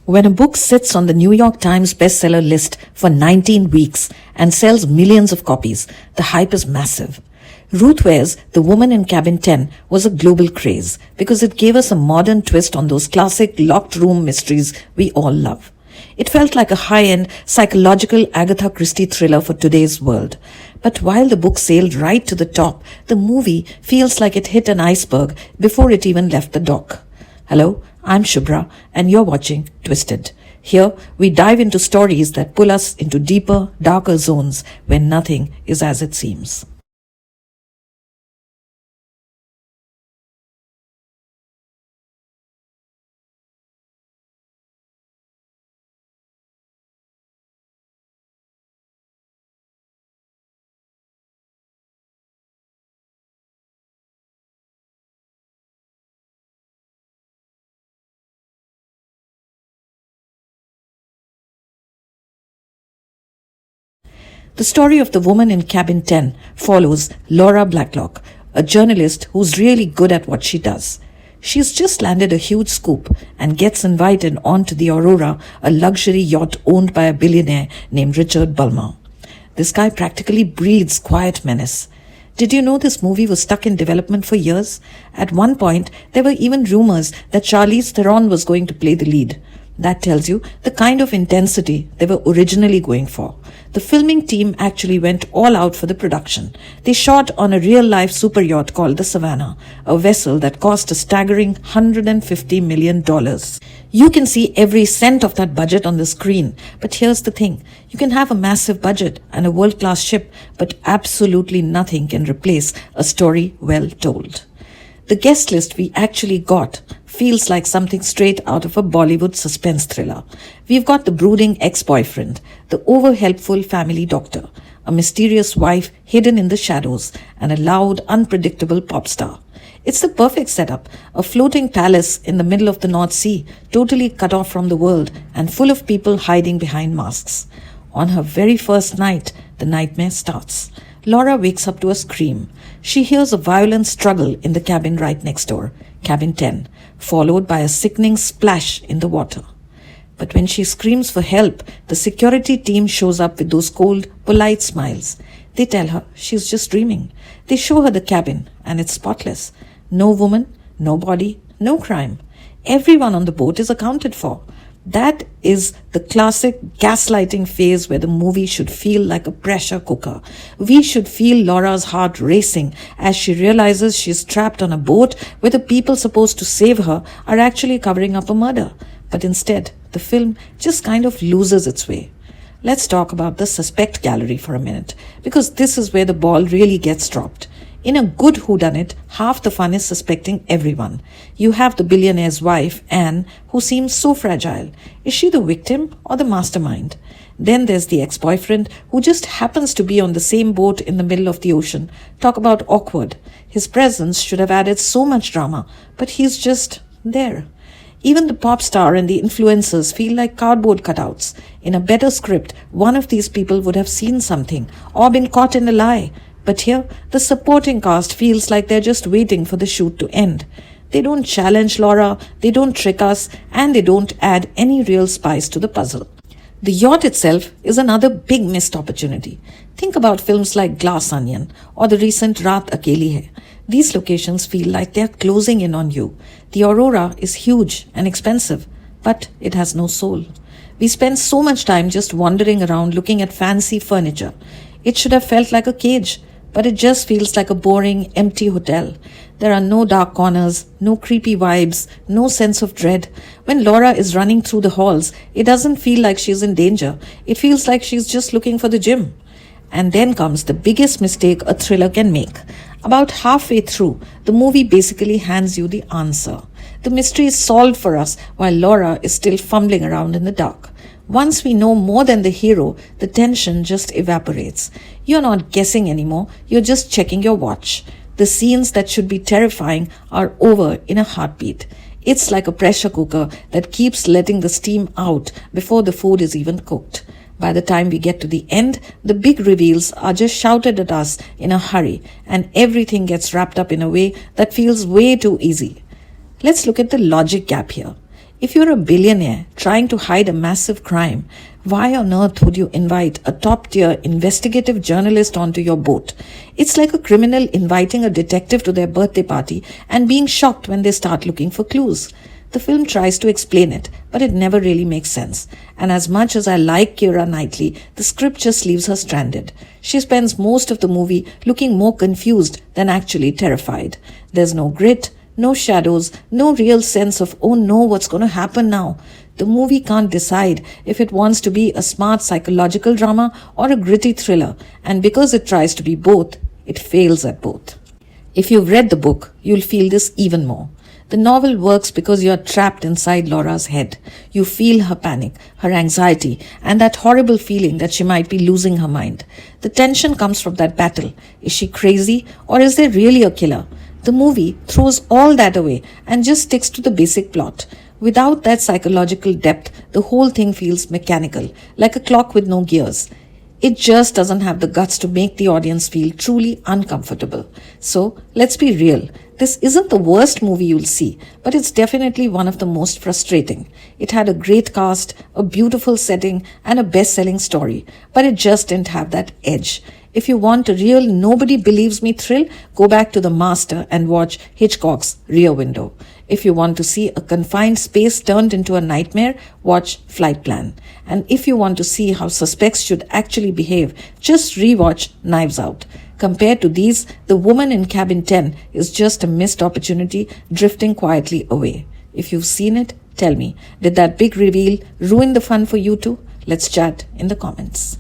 When a book sits on the New York Times bestseller list for 19 weeks and sells millions of copies, the hype is massive. Ruth Ware's The Woman in Cabin 10 was a global craze because it gave us a modern twist on those classic locked room mysteries we all love. It felt like a high-end psychological Agatha Christie thriller for today's world. But while the book sailed right to the top, the movie feels like it hit an iceberg before it even left the dock. Hello, I'm Shubhra and you're watching Twisted. Here we dive into stories that pull us into deeper, darker zones where nothing is as it seems. The story of The Woman in Cabin 10 follows Laura Blacklock, a journalist who's really good at what she does. She's just landed a huge scoop and gets invited onto the Aurora, a luxury yacht owned by a billionaire named Richard Bulmer. This guy practically breathes quiet menace. Did you know this movie was stuck in development for years? At one point, there were even rumors that Charlize Theron was going to play the lead. That tells you the kind of intensity they were originally going for. The filming team actually went all out for the production. They shot on a real-life super yacht called the Savannah, a vessel that cost a staggering $150 million. You can see every cent of that budget on the screen. But here's the thing. You can have a massive budget and a world-class ship, but absolutely nothing can replace a story well told. The guest list we actually got feels like something straight out of a Bollywood suspense thriller. We've got the brooding ex-boyfriend, the over-helpful family doctor, a mysterious wife hidden in the shadows, and a loud, unpredictable pop star. It's the perfect setup, a floating palace in the middle of the North Sea, totally cut off from the world and full of people hiding behind masks. On her very first night, the nightmare starts. Laura wakes up to a scream. She hears a violent struggle in the cabin right next door, cabin 10, followed by a sickening splash in the water. But when she screams for help, the security team shows up with those cold, polite smiles. They tell her she's just dreaming. They show her the cabin, and it's spotless. No woman, no body, no crime. Everyone on the boat is accounted for. That is the classic gaslighting phase where the movie should feel like a pressure cooker. We should feel Laura's heart racing as she realizes she's trapped on a boat where the people supposed to save her are actually covering up a murder. But instead, the film just kind of loses its way. Let's talk about the suspect gallery for a minute, because this is where the ball really gets dropped. In a good whodunit, half the fun is suspecting everyone. You have the billionaire's wife, Anne, who seems so fragile. Is she the victim or the mastermind? Then there's the ex-boyfriend, who just happens to be on the same boat in the middle of the ocean. Talk about awkward. His presence should have added so much drama, but he's just there. Even the pop star and the influencers feel like cardboard cutouts. In a better script, one of these people would have seen something or been caught in a lie. But here, the supporting cast feels like they're just waiting for the shoot to end. They don't challenge Laura, they don't trick us, and they don't add any real spice to the puzzle. The yacht itself is another big missed opportunity. Think about films like Glass Onion or the recent Raat Akeli Hai. These locations feel like they're closing in on you. The Aurora is huge and expensive, but it has no soul. We spend so much time just wandering around looking at fancy furniture. It should have felt like a cage, but it just feels like a boring, empty hotel. There are no dark corners, no creepy vibes, no sense of dread. When Laura is running through the halls, it doesn't feel like she's in danger. It feels like she's just looking for the gym. And then comes the biggest mistake a thriller can make. About halfway through, the movie basically hands you the answer. The mystery is solved for us while Laura is still fumbling around in the dark. Once we know more than the hero, the tension just evaporates. You're not guessing anymore, you're just checking your watch. The scenes that should be terrifying are over in a heartbeat. It's like a pressure cooker that keeps letting the steam out before the food is even cooked. By the time we get to the end, the big reveals are just shouted at us in a hurry, and everything gets wrapped up in a way that feels way too easy. Let's look at the logic gap here. If you're a billionaire trying to hide a massive crime, why on earth would you invite a top-tier investigative journalist onto your boat? It's like a criminal inviting a detective to their birthday party and being shocked when they start looking for clues. The film tries to explain it, but it never really makes sense. And as much as I like Keira Knightley, the script just leaves her stranded. She spends most of the movie looking more confused than actually terrified. There's no grit, no shadows, no real sense of, oh no, what's going to happen now? The movie can't decide if it wants to be a smart psychological drama or a gritty thriller, and because it tries to be both, it fails at both. If you've read the book, you'll feel this even more. The novel works because you're trapped inside Laura's head. You feel her panic, her anxiety, and that horrible feeling that she might be losing her mind. The tension comes from that battle. Is she crazy, or is there really a killer? The movie throws all that away and just sticks to the basic plot. Without that psychological depth, the whole thing feels mechanical, like a clock with no gears. It just doesn't have the guts to make the audience feel truly uncomfortable. So, let's be real. This isn't the worst movie you'll see, but it's definitely one of the most frustrating. It had a great cast, a beautiful setting, and a best-selling story, but it just didn't have that edge. If you want a real nobody believes me thrill, go back to The Master and watch Hitchcock's Rear Window. If you want to see a confined space turned into a nightmare, watch Flight Plan. And if you want to see how suspects should actually behave, just rewatch Knives Out. Compared to these, The Woman in Cabin 10 is just a missed opportunity drifting quietly away. If you've seen it, tell me, did that big reveal ruin the fun for you too? Let's chat in the comments.